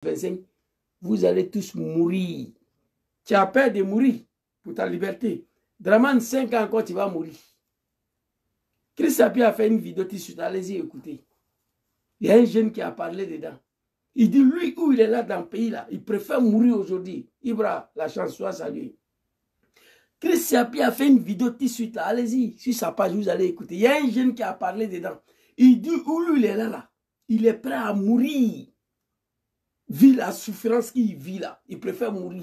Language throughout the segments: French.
2025, vous allez tous mourir. Tu as peur de mourir pour ta liberté. Draman, 5 ans encore, tu vas mourir. Chris Sapie a fait une vidéo dessus, allez-y écoutez. Il y a un jeune qui a parlé dedans. Il dit, lui, où il est là dans le pays, là, il préfère mourir aujourd'hui. Ibra, la chance soit saluée. Chris Sapie a fait une vidéo tout de suite, allez-y, sur sa page, vous allez écouter. Il y a un jeune qui a parlé dedans. Il dit, où lui, il est là, il est prêt à mourir. Vu la souffrance qu'il vit là, il préfère mourir.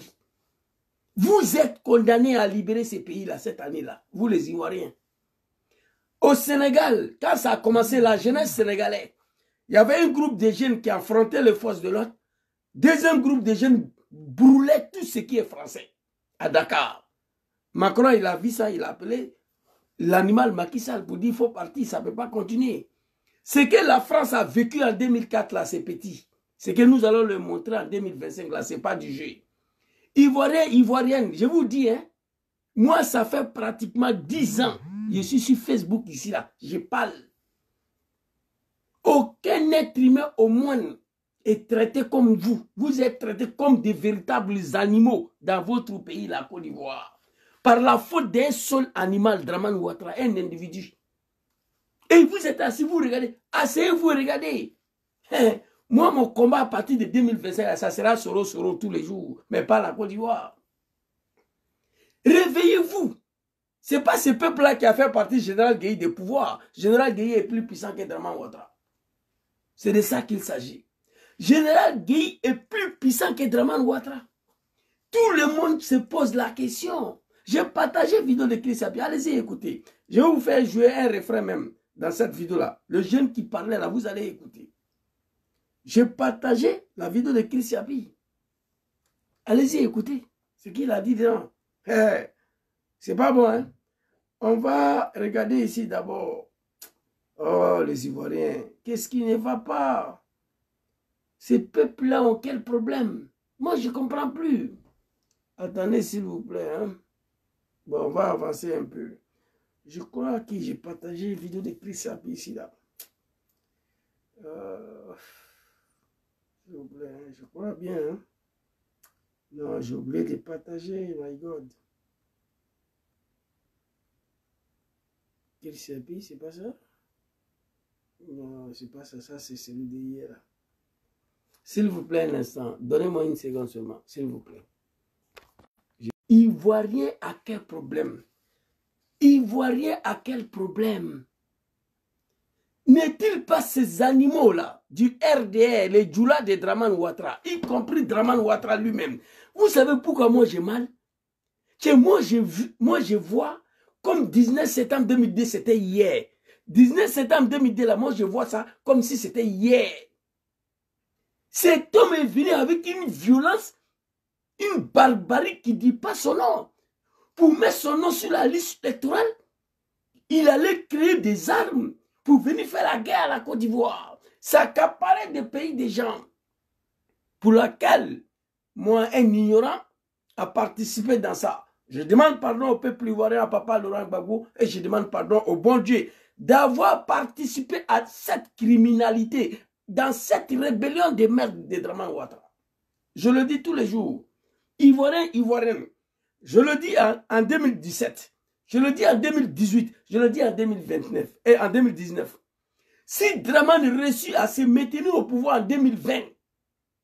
Vous êtes condamnés à libérer ces pays-là, cette année-là, vous les Ivoiriens. Au Sénégal, quand ça a commencé, la jeunesse sénégalaise, il y avait un groupe de jeunes qui affrontaient les forces de l'ordre. Deuxième groupe de jeunes brûlait tout ce qui est français à Dakar. Macron, il a vu ça, il a appelé l'animal Macky Sall pour dire qu'il faut partir, ça ne peut pas continuer. Ce que la France a vécu en 2004, là, c'est petit. Ce que nous allons le montrer en 2025, là, ce n'est pas du jeu. Ivoiriens, Ivoiriennes, je vous dis, hein, moi, ça fait pratiquement 10 ans. Je suis sur Facebook ici, là, je parle. Aucun être humain au monde est traité comme vous. Vous êtes traités comme des véritables animaux dans votre pays, la Côte d'Ivoire. Par la faute d'un seul animal, Draman Ouattara, un individu. Et vous êtes assis, vous regardez. Asseyez-vous et regardez. Moi, mon combat à partir de 2025, ça sera Soro tous les jours, mais pas la Côte d'Ivoire. Réveillez-vous. Ce n'est pas ce peuple-là qui a fait partie Général Gueye des pouvoirs. Général Gueye est plus puissant que Draman Ouattara. C'est de ça qu'il s'agit. Général Gueye est plus puissant que Draman Ouattara. Tout le monde se pose la question. J'ai partagé une vidéo de Chris Sapie. Allez-y, écoutez. Je vais vous faire jouer un refrain même dans cette vidéo-là. Le jeune qui parlait là, vous allez écouter. J'ai partagé la vidéo de Chris Sapie. Allez-y, écoutez ce qu'il a dit dedans. C'est pas bon, hein? On va regarder ici d'abord. Oh, les Ivoiriens, qu'est-ce qui ne va pas? Ces peuples-là ont quel problème? Moi, je ne comprends plus. Attendez, s'il vous plaît. Hein? Bon, on va avancer un peu. Je crois que j'ai partagé une vidéo de Chris Sapie ici, là. S'il vous plaît, hein? Je crois bien. Hein? Non, j'ai oublié de partager, my God. Chris Sapie, c'est pas ça? Non, c'est pas ça. Ça, c'est celui d'hier. S'il vous plaît, un instant. Donnez-moi une seconde seulement. S'il vous plaît. Ivoirien à quel problème? Ivoirien à quel problème? N'est-il pas ces animaux-là, du RDR, les djoulas de Draman Ouattara, y compris Draman Ouattara lui-même? Vous savez pourquoi moi j'ai mal? Que moi je vois comme 19 septembre 2002, c'était hier. 19 septembre 2002, là, moi je vois ça comme si c'était hier. Cet homme est venu avec une violence, une barbarie qui ne dit pas son nom. Pour mettre son nom sur la liste électorale, il allait créer des armes pour venir faire la guerre à la Côte d'Ivoire. S'accaparer des pays des gens pour laquelle, moi, un ignorant, a participé dans ça. Je demande pardon au peuple ivoirien, à Papa Laurent Gbagbo, et je demande pardon au bon Dieu d'avoir participé à cette criminalité, dans cette rébellion de merde de Draman Ouattara. Je le dis tous les jours. Ivoirien, Ivoirienne. Je le dis en 2017. Je le dis en 2018. Je le dis en 2029 et en 2019. Si Draman réussit à se maintenir au pouvoir en 2020,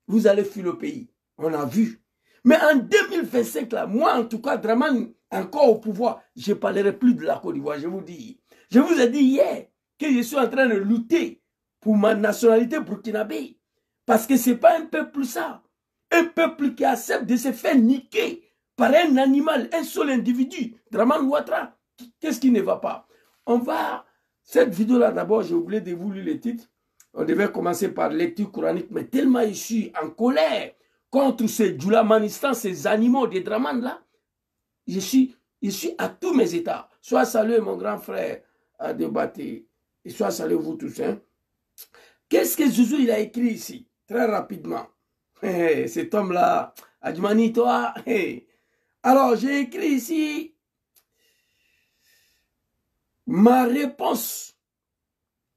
vous allez fuir le pays. On a vu. Mais en 2025, là, moi en tout cas, Draman encore au pouvoir, je ne parlerai plus de la Côte d'Ivoire, je vous dis. Je vous ai dit hier que je suis en train de lutter pour ma nationalité burkinabé. Parce que ce n'est pas un peuple ça. Un peuple qui accepte de se faire niquer par un animal, un seul individu, Draman Ouattara. Qu'est-ce qui ne va pas? On va... Cette vidéo-là, d'abord, j'ai oublié de vous lire le titre. On devait commencer par lecture coranique, mais tellement je suis en colère contre ces djoulamanistan, ces animaux de Draman-là, je suis à tous mes états. Soit salué mon grand frère à débattre, et soit salué vous tous. Hein. Qu'est-ce que Zouzou il a écrit ici? Très rapidement. Cet homme-là, Adjumani, toi. Alors, j'ai écrit ici ma réponse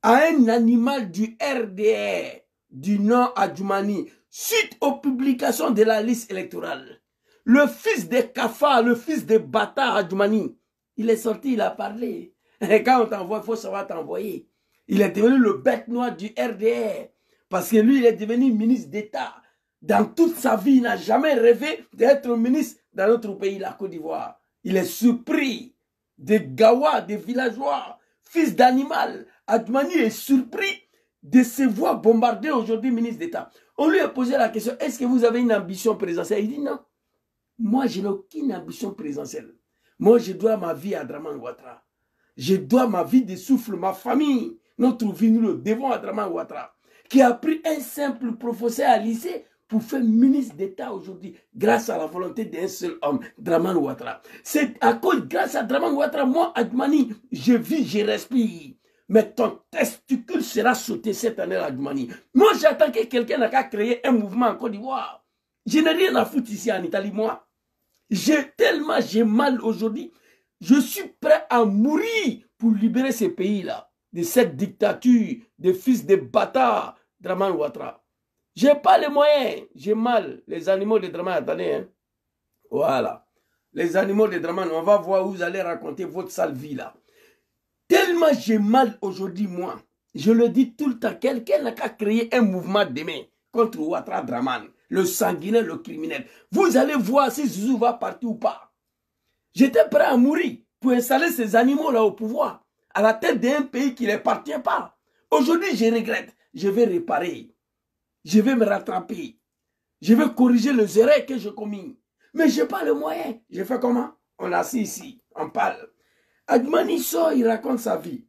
à un animal du RDR, du nom Adjumani, suite aux publications de la liste électorale, le fils de Kafa, le fils de Bata Adjoumani, il est sorti, il a parlé. Et quand on t'envoie, il faut savoir t'envoyer. Il est devenu le bête noire du RDR. Parce que lui, il est devenu ministre d'État. Dans toute sa vie, il n'a jamais rêvé d'être ministre dans notre pays, la Côte d'Ivoire. Il est surpris des Gawa, des villageois, fils d'animal. Adjoumani est surpris de se voir bombarder aujourd'hui ministre d'État. On lui a posé la question, est-ce que vous avez une ambition présidentielle? Il dit non. Moi, je n'ai aucune ambition présidentielle. Moi, je dois ma vie à Dramane Ouattara. Je dois ma vie de souffle, ma famille. Notre vie, nous le devons à Dramane Ouattara, qui a pris un simple professeur à lycée pour faire ministre d'État aujourd'hui, grâce à la volonté d'un seul homme, Dramane Ouattara. C'est à cause, grâce à Dramane Ouattara, moi, Adjoumani, je vis, je respire. Mais ton testicule sera sauté cette année, Adjoumani. Moi, j'attends que quelqu'un n'a qu'à créer un mouvement en Côte d'Ivoire. Je n'ai rien à foutre ici en Italie, moi. J'ai mal aujourd'hui. Je suis prêt à mourir pour libérer ces pays-là de cette dictature, des fils de bâtards, Dramane Ouattara. Je n'ai pas les moyens. J'ai mal. Les animaux de Dramane, attendez. Hein. Voilà. Les animaux de Dramane, on va voir où vous allez raconter votre sale vie là. Tellement j'ai mal aujourd'hui, moi. Je le dis tout le temps. Quelqu'un n'a qu'à créer un mouvement demain contre Ouattara Dramane, le sanguinaire, le criminel. Vous allez voir si Zouzou va partir ou pas. J'étais prêt à mourir pour installer ces animaux-là au pouvoir, à la tête d'un pays qui ne les appartient pas. Aujourd'hui, je regrette. Je vais réparer. Je vais me rattraper. Je vais corriger les erreurs que j'ai commis. Mais je n'ai pas le moyen. Je fais comment? On est assis ici, on parle. Adjoumani sort, il raconte sa vie.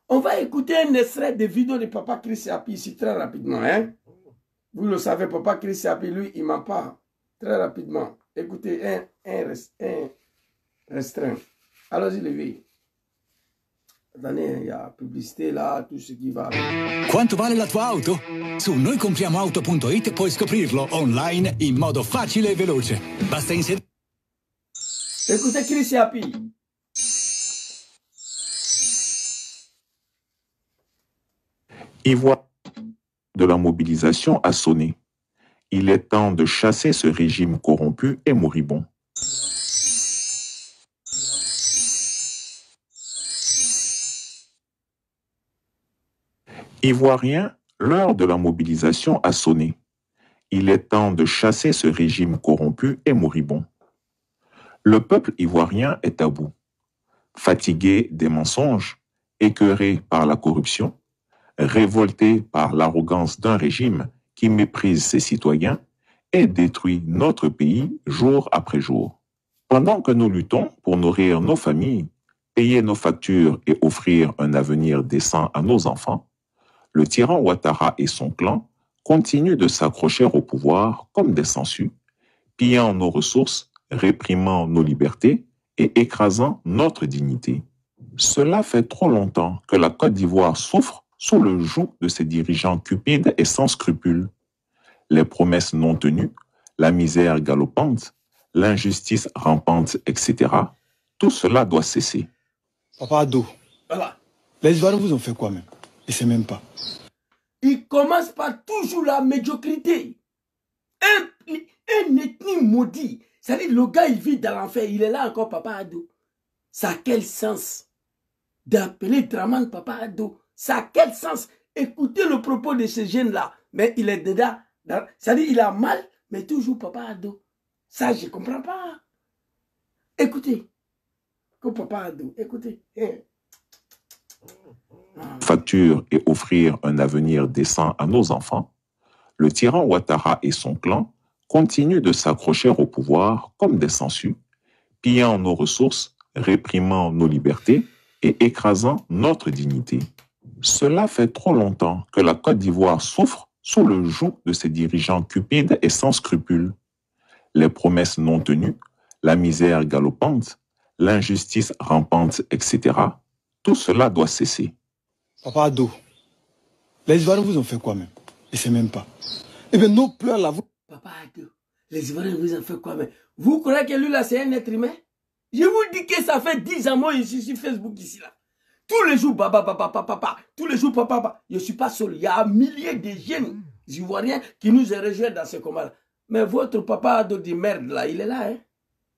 On va écouter un extrait de vidéo de Papa Chris Api ici très rapidement. Hein? Vous le savez, Papa Chris Api, lui, il m'a pas. Très rapidement. Écoutez, un restreint. Allons-y, levez. Attendez, il y a publicité là, tout ce qui va. Quanto vale la tua auto? Su noicompriamoauto.it puoi scoprirlo online in modo facile e veloce. Basta inserire. Écoutez Chris Api. Ivoire de la mobilisation a sonné. Il est temps de chasser ce régime corrompu et moribond. Ivoiriens, l'heure de la mobilisation a sonné. Il est temps de chasser ce régime corrompu et moribond. Le peuple ivoirien est à bout. Fatigué des mensonges, écœuré par la corruption, révolté par l'arrogance d'un régime qui méprise ses citoyens et détruit notre pays jour après jour. Pendant que nous luttons pour nourrir nos familles, payer nos factures et offrir un avenir décent à nos enfants, le tyran Ouattara et son clan continuent de s'accrocher au pouvoir comme des sangsues, pillant nos ressources, réprimant nos libertés et écrasant notre dignité. Cela fait trop longtemps que la Côte d'Ivoire souffre sous le joug de ses dirigeants cupides et sans scrupules. Les promesses non tenues, la misère galopante, l'injustice rampante, etc. Tout cela doit cesser. Papa Ado, Voilà. les Ivoiriens vous ont fait quoi même? Je ne sais même pas. Il commence par toujours la médiocrité. Un ethnie maudit. C'est-à-dire le gars, il vit dans l'enfer. Il est là encore, Papa Ado. Ça a quel sens d'appeler Dramane Papa Ado? Ça a quel sens? Écoutez le propos de ce jeune-là. Mais il est dedans. C'est-à-dire il a mal, mais toujours Papa Ado. Ça, je ne comprends pas. Écoutez. Que Papa Ado, écoutez. Facture et offrir un avenir décent à nos enfants, le tyran Ouattara et son clan continuent de s'accrocher au pouvoir comme des sangsues, pillant nos ressources, réprimant nos libertés et écrasant notre dignité. Cela fait trop longtemps que la Côte d'Ivoire souffre sous le joug de ses dirigeants cupides et sans scrupules. Les promesses non tenues, la misère galopante, l'injustice rampante, etc. Tout cela doit cesser. Papa Ado, les Ivoiriens vous ont fait quoi même? Je ne sais même pas. Eh bien, nos pleurs là, vous... Papa Ado, les Ivoiriens vous ont fait quoi? Mais vous croyez que lui là, c'est un être humain? Je vous dis que ça fait 10 ans, moi, ici sur Facebook, ici là. Tous les jours, papa. Tous les jours, papa. Je ne suis pas seul. Il y a milliers de jeunes Ivoiriens qui nous ont rejoints dans ce combat. Mais votre papa Ado de merde là, il est là. Hein?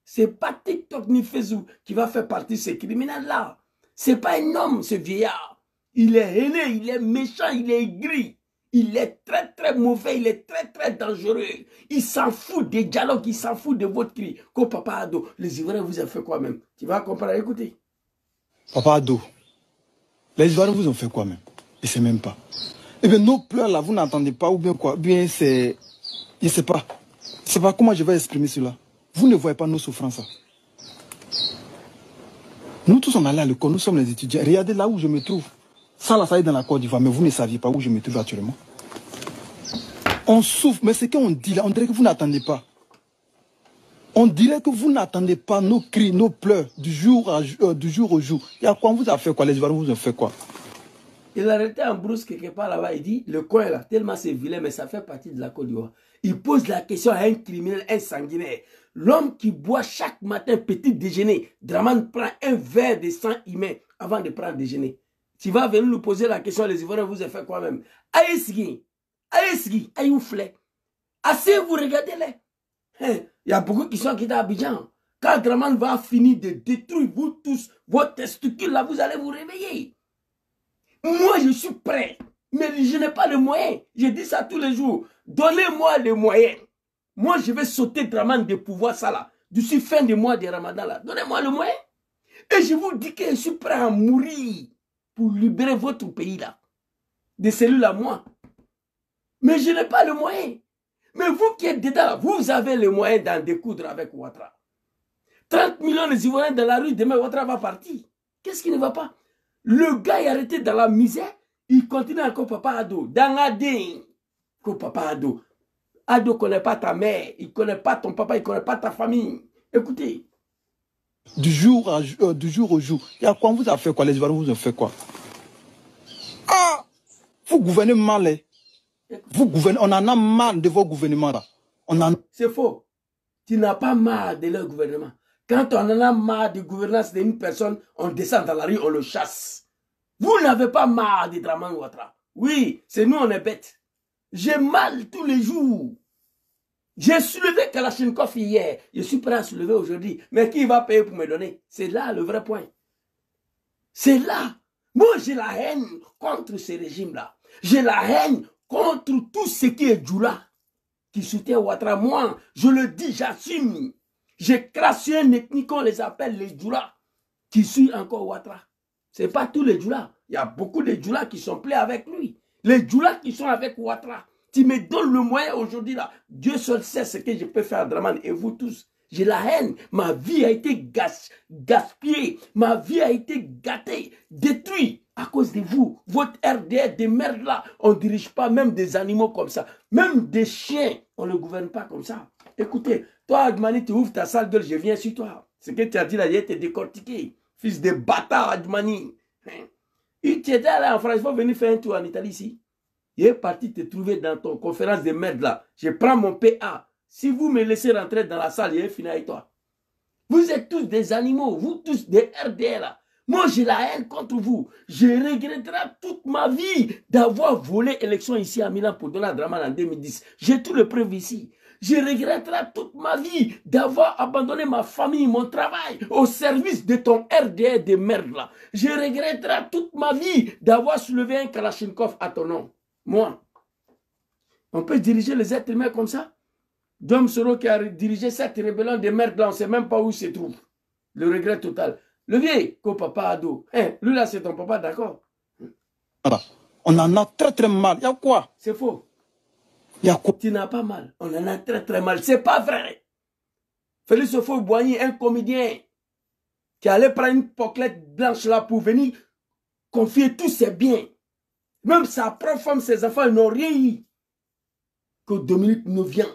C'est pas TikTok ni Facebook qui va faire partie de ces criminels-là. C'est pas un homme, ce vieillard. Il est aîné, il est méchant, il est aigri. Il est très très mauvais, il est très très dangereux. Il s'en fout des dialogues, il s'en fout de votre cri. Quand papa Ado, les Ivoiriens vous ont fait quoi même? Tu vas comprendre, écoutez. Papa Ado, les Ivoiriens vous ont fait quoi même? Je ne sais même pas. Eh bien, nos pleurs là, vous n'entendez pas ou bien quoi? Ou bien c'est... Je ne sais pas. Je ne sais pas comment je vais exprimer cela. Vous ne voyez pas nos souffrances. Nous tous on allait à l'école, nous sommes les étudiants. Regardez là où je me trouve. Ça là, ça est dans la Côte d'Ivoire, mais vous ne saviez pas où je me trouve actuellement. On souffre, mais ce qu'on dit là, on dirait que vous n'attendez pas. On dirait que vous n'attendez pas nos cris, nos pleurs du jour au jour. Il y a quoi? On vous a fait quoi? Les Ivoiriens vous ont fait quoi? Il a arrêté en brousse quelque part là-bas, il dit, le coin là, tellement c'est vilain, mais ça fait partie de la Côte d'Ivoire. Il pose la question à un criminel, un sanguinaire. L'homme qui boit chaque matin petit déjeuner, Dramane prend un verre de sang humain avant de prendre déjeuner. Tu vas venir nous poser la question, les Ivoiriens vous ont fait quoi même? Aïe, aïe, ouflé. Assez, vous regardez-les. Il y a beaucoup qui sont quittés à Abidjan. Quand Dramane va finir de détruire vous tous, vos testicules là, vous allez vous réveiller. Moi, je suis prêt, mais je n'ai pas les moyens. Je dis ça tous les jours. Donnez-moi les moyens. Moi, je vais sauter Dramane de pouvoir ça là. D'ici fin du mois de Ramadan là. Donnez-moi le moyen. Et je vous dis que je suis prêt à mourir pour libérer votre pays là. De celui là, moi. Mais je n'ai pas le moyen. Mais vous qui êtes dedans là, vous avez les moyens d'en découdre avec Ouattara. 30 millions d'Ivoiriens dans la rue, demain Ouattara va partir. Qu'est-ce qui ne va pas? Le gars est arrêté dans la misère, il continue encore Papa Ado. Dans Adin, Papa Ado. Ado ne connaît pas ta mère, il ne connaît pas ton papa, il ne connaît pas ta famille. Écoutez. Du jour au jour. Il y a quoi? On vous a fait quoi? Les Ivoiriens vous ont fait quoi? Ah! Vous gouvernez mal. Hein? Vous gouvernez, on en a marre de vos gouvernements là. C'est faux. Tu n'as pas marre de leur gouvernement. Quand on en a marre de gouvernance d'une personne, on descend dans la rue, on le chasse. Vous n'avez pas marre de Dramane Ouattara. Oui, c'est nous, on est bêtes. J'ai mal tous les jours. J'ai soulevé Kalachnikov hier. Je suis prêt à soulever aujourd'hui. Mais qui va payer pour me donner? C'est là le vrai point. C'est là. Moi, j'ai la haine contre ce régime-là. J'ai la haine contre tout ce qui est Djoula, qui soutient Ouattara. Moi, je le dis, j'assume. J'ai crassé un ethnie qu'on les appelle les Djoula, qui suit encore Ouattara. Ce n'est pas tous les Djoula. Il y a beaucoup de Djoula qui sont prêts avec lui. Les Djoula qui sont avec Ouattara. Tu me donnes le moyen aujourd'hui là. Dieu seul sait ce que je peux faire à Dramane et vous tous. J'ai la haine. Ma vie a été gaspillée. Ma vie a été gâtée, détruite à cause de vous. Votre RDR de merde là, on ne dirige pas même des animaux comme ça. Même des chiens, on ne gouverne pas comme ça. Écoutez, toi Adjmani, tu ouvres ta sale gueule, je viens sur toi. Ce que tu as dit là, j'ai été décortiqué. Fils de bâtard Adjmani. Tu étais là en France, il faut venir faire un tour en Italie ici. Il est parti te trouver dans ton conférence de merde là. Je prends mon PA. Si vous me laissez rentrer dans la salle, il est fini avec toi. Vous êtes tous des animaux, vous tous des RDR là. Moi, j'ai la haine contre vous. Je regretterai toute ma vie d'avoir volé l'élection ici à Milan pour donner à Dramane en 2010. J'ai tout le preuve ici. Je regretterai toute ma vie d'avoir abandonné ma famille, mon travail au service de ton RDR de merde là. Je regretterai toute ma vie d'avoir soulevé un Kalachnikov à ton nom. Moi, on peut diriger les êtres humains comme ça? Dom Soro qui a dirigé cette rébellion de merde là, on ne sait même pas où il se trouve. Le regret total. Le vieil, papa Ado. Lui là, c'est ton papa, d'accord? On en a très très mal. Il y a quoi? C'est faux. Il y a quoi? Tu n'as pas mal. On en a très très mal. C'est pas vrai. Félix Houphouët-Boigny, un comédien qui allait prendre une poclette blanche là pour venir confier tous ses biens. Même sa propre femme, ses enfants, ils n'ont rien eu. Que Dominique nous vient.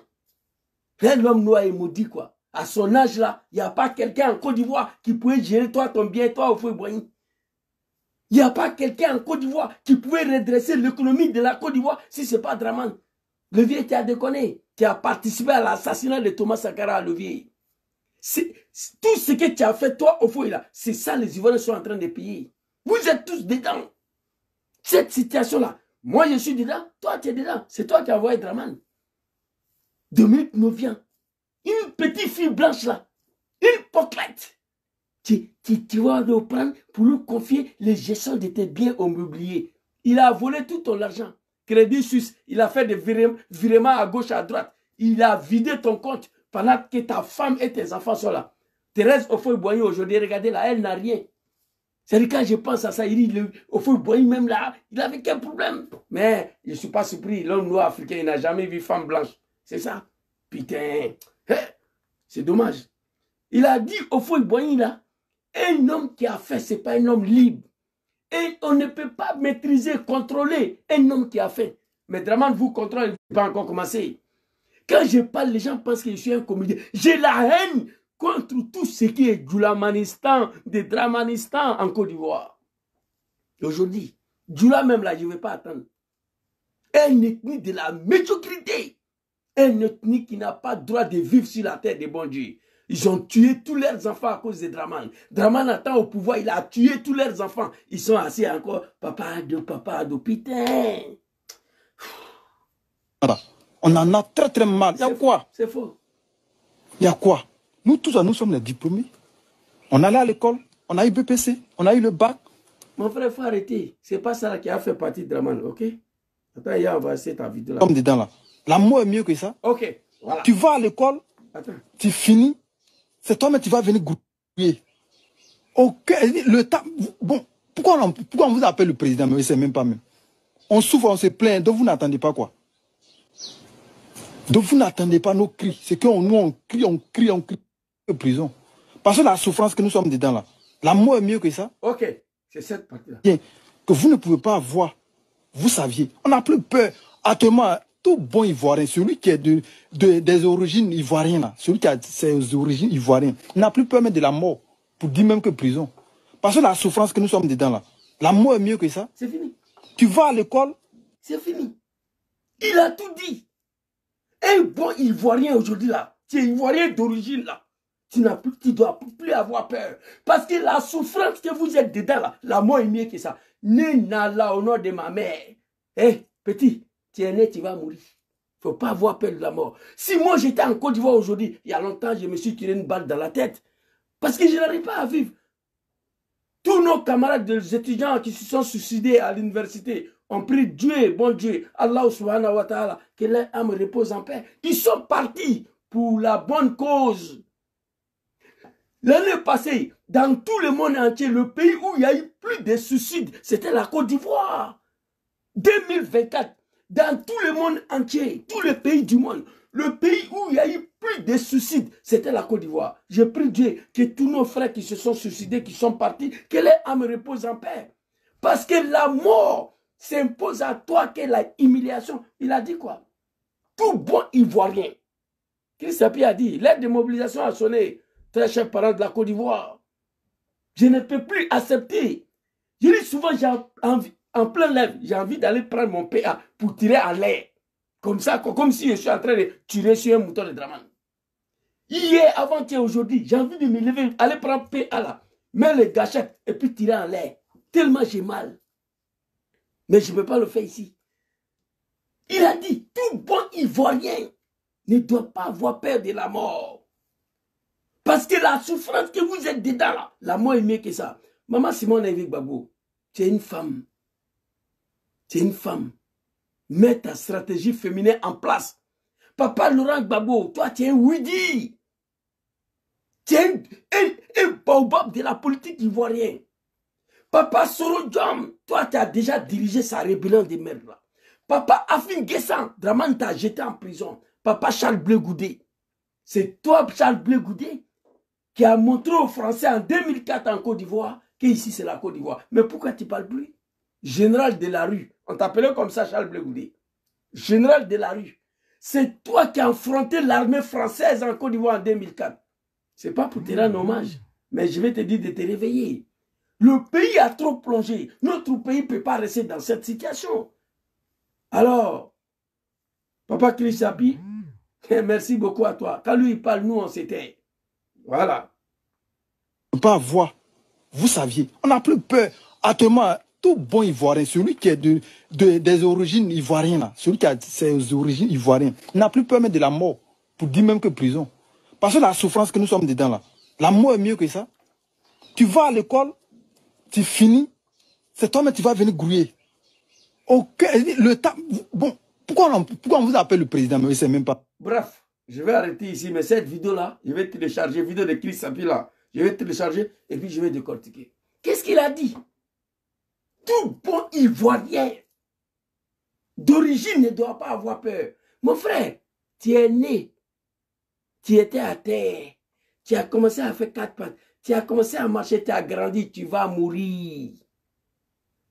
L'homme noir est maudit, quoi. À son âge là, il n'y a pas quelqu'un en Côte d'Ivoire qui pouvait gérer toi, ton bien, toi, Houphouët-Boigny. Il n'y a pas quelqu'un en Côte d'Ivoire qui pouvait redresser l'économie de la Côte d'Ivoire si ce n'est pas Dramane. Le vieil qui a déconné, qui a participé à l'assassinat de Thomas Sankara, le vieil. Tout ce que tu as fait, toi, au fond, là, c'est ça les Ivoiriens sont en train de payer. Vous êtes tous dedans. Cette situation-là, Moi, je suis dedans. Toi, tu es dedans. C'est toi qui as envoyé Draman. Dominique nous vient. Une petite fille blanche là. Une poquette. Tu vas le prendre pour lui confier les gestions de tes biens immobiliers. Il a volé tout ton argent. Crédit Suisse, il a fait des virements à gauche, à droite. Il a vidé ton compte pendant que ta femme et tes enfants sont là. Thérèse Ofoy-Boigny aujourd'hui, regardez là, elle n'a rien. C'est quand je pense à ça, il dit, Ofoy-Boigny même là, il avait quel problème? Mais je ne suis pas surpris, l'homme noir africain, il n'a jamais vu femme blanche. C'est ça? Putain, c'est dommage. Il a dit Ofoy-Boigny là, un homme qui a fait, ce n'est pas un homme libre. Et on ne peut pas maîtriser, contrôler un homme qui a fait. Mais Draman vous contrôle, il ne peut pas encore commencer. Quand je parle, les gens pensent que je suis un comédien. J'ai la haine contre tout ce qui est Djoulamanistan, de Dramanistan en Côte d'Ivoire. Aujourd'hui, Djoula même là, je ne vais pas attendre. Un ethnie de la médiocrité. Un ethnie qui n'a pas le droit de vivre sur la terre des bons dieux. Ils ont tué tous leurs enfants à cause de Draman. Draman attend au pouvoir, il a tué tous leurs enfants. Ils sont assis encore, papa, putain. On en a très très mal. Il y a quoi? C'est faux. Il y a quoi? Nous tous, nous sommes les diplômés. On allait à l'école, on a eu BPC, on a eu le bac. Mon frère, il faut arrêter. C'est pas ça là qui a fait partie de Draman, ok? Attends, hier, on va essayer ta vidéo là. Comme dedans là. L'amour est mieux que ça. Ok, voilà. Tu vas à l'école, tu finis, c'est toi-même, tu vas venir grouiller. Ok, le temps. Bon, pourquoi on vous appelle le président, mais c'est même pas même. On souffre, on se plaint, donc vous n'attendez pas quoi? Donc vous n'attendez pas nos cris. C'est que nous on crie prison. Parce que la souffrance que nous sommes dedans là, l'amour est mieux que ça. Ok, c'est cette partie-là. Que vous ne pouvez pas voir, vous saviez. On n'a plus peur. Actuellement, tout bon Ivoirien, celui qui est des origines ivoiriennes, là, celui qui a ses origines ivoiriennes, n'a plus peur même de la mort, pour dire même que prison. Parce que la souffrance que nous sommes dedans là, l'amour est mieux que ça. C'est fini. Tu vas à l'école. C'est fini. Il a tout dit. Un bon Ivoirien aujourd'hui là, tu es Ivoirien d'origine là, tu ne dois plus avoir peur. Parce que la souffrance que vous êtes dedans là, la mort est mieux que ça. Né là au nom de ma mère. Petit, tu es né, tu vas mourir. Il ne faut pas avoir peur de la mort. Si moi j'étais en Côte d'Ivoire aujourd'hui, il y a longtemps, je me suis tiré une balle dans la tête. Parce que je n'arrive pas à vivre. Tous nos camarades des étudiants qui se sont suicidés à l'université ont pris Dieu, bon Dieu, Allah subhanahu wa ta'ala, que leur âme repose en paix. Ils sont partis pour la bonne cause. L'année passée, dans tout le monde entier, le pays où il y a eu plus de suicides, c'était la Côte d'Ivoire. 2024, dans tout le monde entier, tous les pays du monde, le pays où il y a eu plus de suicides, c'était la Côte d'Ivoire. Je prie Dieu que tous nos frères qui se sont suicidés, qui sont partis, que leur âme repose en paix. Parce que la mort s'impose à toi, que la humiliation. Il a dit quoi? Tout bon Ivoirien. Christ a dit, l'aide de mobilisation a sonné, très chers parents de la Côte d'Ivoire. Je ne peux plus accepter. Je dis souvent, j'ai envie, en plein live, j'ai envie d'aller prendre mon PA pour tirer en l'air. Comme ça, comme si je suis en train de tirer sur un mouton de Draman. Hier, avant-hier, aujourd'hui, j'ai envie de me lever, aller prendre PA là, mettre les gâchettes et puis tirer en l'air. Tellement j'ai mal. Mais je ne peux pas le faire ici. Il a dit, tout bon Ivoirien ne doit pas avoir peur de la mort. Parce que la souffrance que vous êtes dedans là, la mort est mieux que ça. Maman Simone Evik Babo, tu es une femme. Tu es une femme. Mets ta stratégie féminine en place. Papa Laurent Gbagbo, toi tu es un Widi. Tu es un baobab de la politique ivoirienne. Papa Soro Djam, toi tu as déjà dirigé sa rébellion des mers là. Papa Afin Guessan, Draman t'a jeté en prison. Papa Charles Blé Goudé. C'est toi Charles Blé Goudé qui a montré aux Français en 2004 en Côte d'Ivoire qu'ici c'est la Côte d'Ivoire. Mais pourquoi tu parles plus? Général de la rue. On t'appelait comme ça Charles Blé Goudé. Général de la rue. C'est toi qui as affronté l'armée française en Côte d'Ivoire en 2004. C'est pas pour te rendre hommage. Mais je vais te dire de te réveiller. Le pays a trop plongé. Notre pays ne peut pas rester dans cette situation. Alors, Papa Chrisapi, merci beaucoup à toi. Quand lui il parle, nous on s'était. Voilà. On ne peut pas voir. Vous saviez. On n'a plus peur. Actuellement, tout bon Ivoirien, celui qui est des origines ivoiriennes, là, celui qui a ses origines ivoiriennes, n'a plus peur même de la mort, pour dire même que prison. Parce que la souffrance que nous sommes dedans là, la mort est mieux que ça. Tu vas à l'école, tu finis, c'est toi-même qui vas venir grouiller. Le temps, bon, pourquoi on vous appelle le président, mais c'est même pas. Bref, je vais arrêter ici, mais cette vidéo-là, je vais télécharger, vidéo de Chris Sapi là, je vais télécharger et puis je vais décortiquer. Qu'est-ce qu'il a dit? Tout bon Ivoirien d'origine ne doit pas avoir peur. Mon frère, tu es né, tu étais à terre, tu as commencé à faire 4 pattes, tu as commencé à marcher, tu as grandi, tu vas mourir.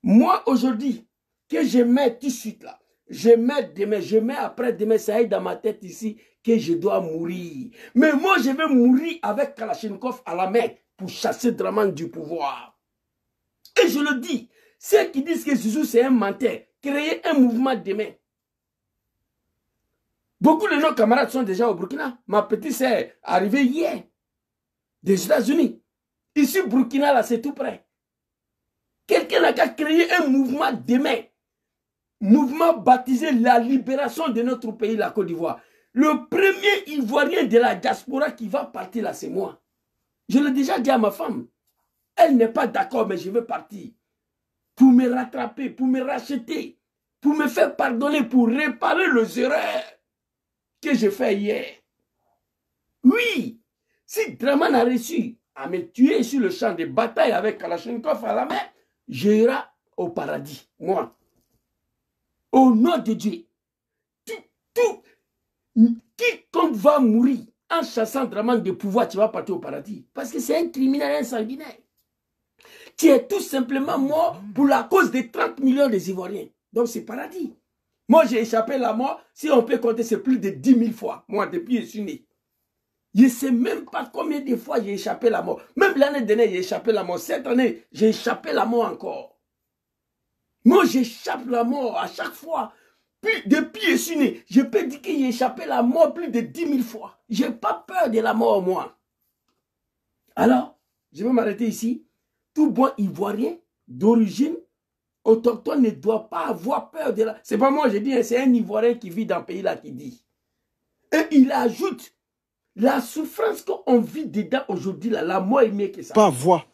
Moi, aujourd'hui, que je mets tout de suite là, je mets demain, je mets après-demain, ça est dans ma tête ici, que je dois mourir. Mais moi, je vais mourir avec Kalachnikov à la main pour chasser Dramane du pouvoir. Et je le dis, ceux qui disent que Zizou c'est un menteur, créez un mouvement demain. Beaucoup de nos camarades sont déjà au Burkina. Ma petite sœur est arrivée hier des États-Unis. Ici, Burkina, là, c'est tout près. Quelqu'un n'a qu'à créer un mouvement demain. Mouvement baptisé la libération de notre pays, la Côte d'Ivoire. Le premier Ivoirien de la diaspora qui va partir là, c'est moi. Je l'ai déjà dit à ma femme. Elle n'est pas d'accord, mais je veux partir. Pour me rattraper, pour me racheter, pour me faire pardonner, pour réparer les erreurs que j'ai fait hier. Oui, si Dramane a réussi à me tuer sur le champ de bataille avec Kalachnikov à la main, j'irai au paradis, moi. Au nom de Dieu, quiconque va mourir en chassant Dramane de pouvoir, tu vas partir au paradis. Parce que c'est un criminel, un sanguinaire. Tu es tout simplement mort pour la cause des 30 millions des Ivoiriens. Donc c'est paradis. Moi, j'ai échappé à la mort, si on peut compter, c'est plus de 10 000 fois. Moi, depuis que je suis né. Je ne sais même pas combien de fois j'ai échappé à la mort. Même l'année dernière, j'ai échappé à la mort. Cette année, j'ai échappé à la mort encore. Moi, j'échappe à la mort à chaque fois. Puis, depuis que je suis né, je peux dire que j'ai échappé à la mort plus de 10 000 fois. Je n'ai pas peur de la mort, moi. Alors, je vais m'arrêter ici. Tout bon Ivoirien d'origine autochtone ne doit pas avoir peur de la... C'est pas moi, je dis, c'est un Ivoirien qui vit dans le pays là qui dit. Et il ajoute, la souffrance qu'on vit dedans aujourd'hui, là, la mort est mieux que ça. Pas voir.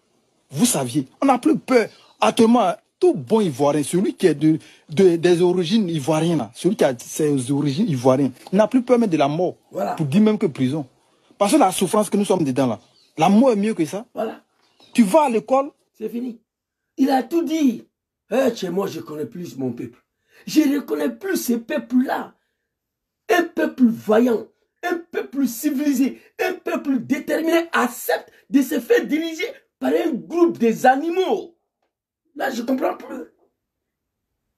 Vous saviez, on n'a plus peur. Actuellement, tout bon Ivoirien, celui qui est des origines ivoiriennes, là, celui qui a ses origines ivoiriennes, n'a plus peur même de la mort. Voilà. Pour dire même que prison. Parce que la souffrance que nous sommes dedans là, la mort est mieux que ça. Voilà. Tu vas à l'école. C'est fini. Il a tout dit. Chez moi, je connais plus mon peuple. Je ne reconnais plus ce peuple-là. Un peuple vaillant, un peuple civilisé, un peuple déterminé accepte de se faire diriger par un groupe des animaux. Là, je ne comprends plus.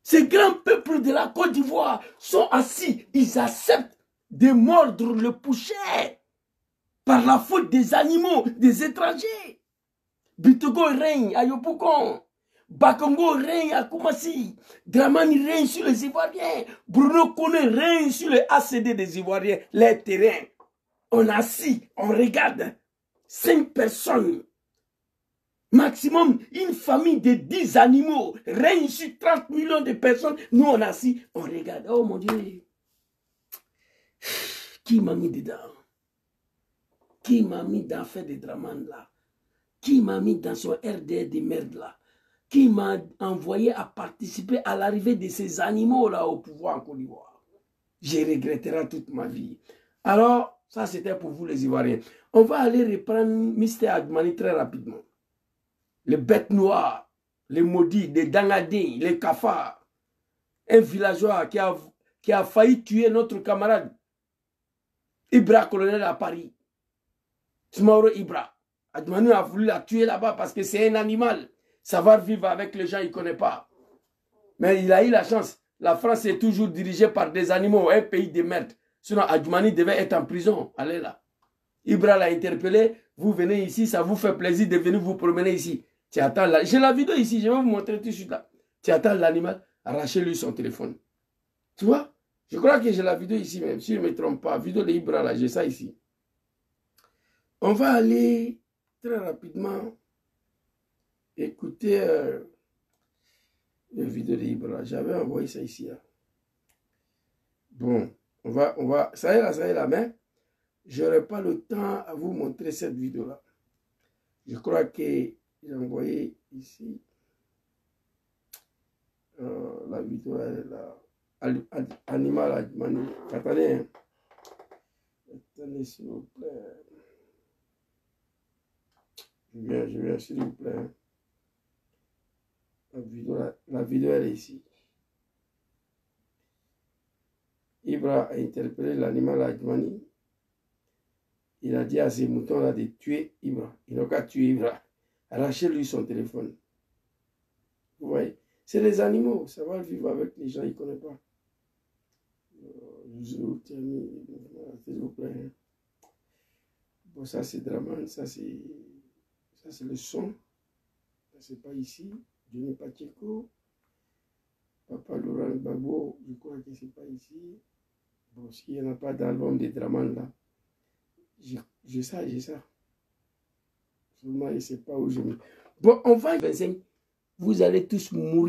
Ces grands peuples de la Côte d'Ivoire sont assis. Ils acceptent de mordre le pouchet par la faute des animaux, des étrangers. Bitogo règne à Yopougon. Bakongo règne à Koumassi. Dramane règne sur les Ivoiriens. Bruno Kone règne sur les ACD des Ivoiriens. Les terrains. On est assis, on regarde. 5 personnes. Maximum, une famille de 10 animaux règne sur 30 millions de personnes. Nous, on est assis, on regarde. Oh mon Dieu. Qui m'a mis dedans? Qui m'a mis dans fait de Dramane là? Qui m'a mis dans son RDR de merde là? Qui m'a envoyé à participer à l'arrivée de ces animaux là au pouvoir en Côte d'Ivoire? Je regretterai toute ma vie. Alors, ça c'était pour vous les Ivoiriens. On va aller reprendre Mr. Adjumani très rapidement. Les bêtes noires, les maudits, les dangadins, les cafards. Un villageois qui a failli tuer notre camarade Ibra, colonel à Paris. Smauro Ibra. Adjumani a voulu la tuer là-bas parce que c'est un animal. Savoir vivre avec les gens, il ne connaît pas. Mais il a eu la chance. La France est toujours dirigée par des animaux, un pays de merde. Sinon, Adjumani devait être en prison. Allez là. Ibra l'a interpellé. Vous venez ici, ça vous fait plaisir de venir vous promener ici. Tu attends là. J'ai la vidéo ici, je vais vous montrer tout de suite là. Tu attends l'animal, arrachez-lui son téléphone. Tu vois? Je crois que j'ai la vidéo ici même, si je ne me trompe pas. Vidéo de Ibra là, j'ai ça ici. On va aller très rapidement écouter La vidéo de Ibra. J'avais envoyé ça ici. Là. Bon, on va. Ça y est là, mais je n'aurai pas le temps à vous montrer cette vidéo-là. Je crois que j'ai envoyé ici. La vidéo elle est là. Animal Adjmani. Attendez, hein. Attendez, s'il vous plaît. Je viens, s'il vous plaît. La vidéo, elle est ici. Ibra a interpellé l'animal Adjmani. Il a dit à ses moutons-là de tuer Ibra. Il n'a qu'à tuer Ibra. Arrachez-lui son téléphone. Vous voyez? C'est les animaux. Ça va vivre avec les gens, ils ne connaissent pas. Je vous termine. S'il vous plaît. Bon, ça c'est Draman. Ça c'est le son. Ça c'est pas ici. Johnny Pacheco. Papa Laurent Gbagbo. Je crois que c'est pas ici. Bon, s'il n'y en a pas d'album de Draman là. J'ai ça. Seulement, je ne sais pas où je mets. Bon, on va 25. Vous allez tous mourir.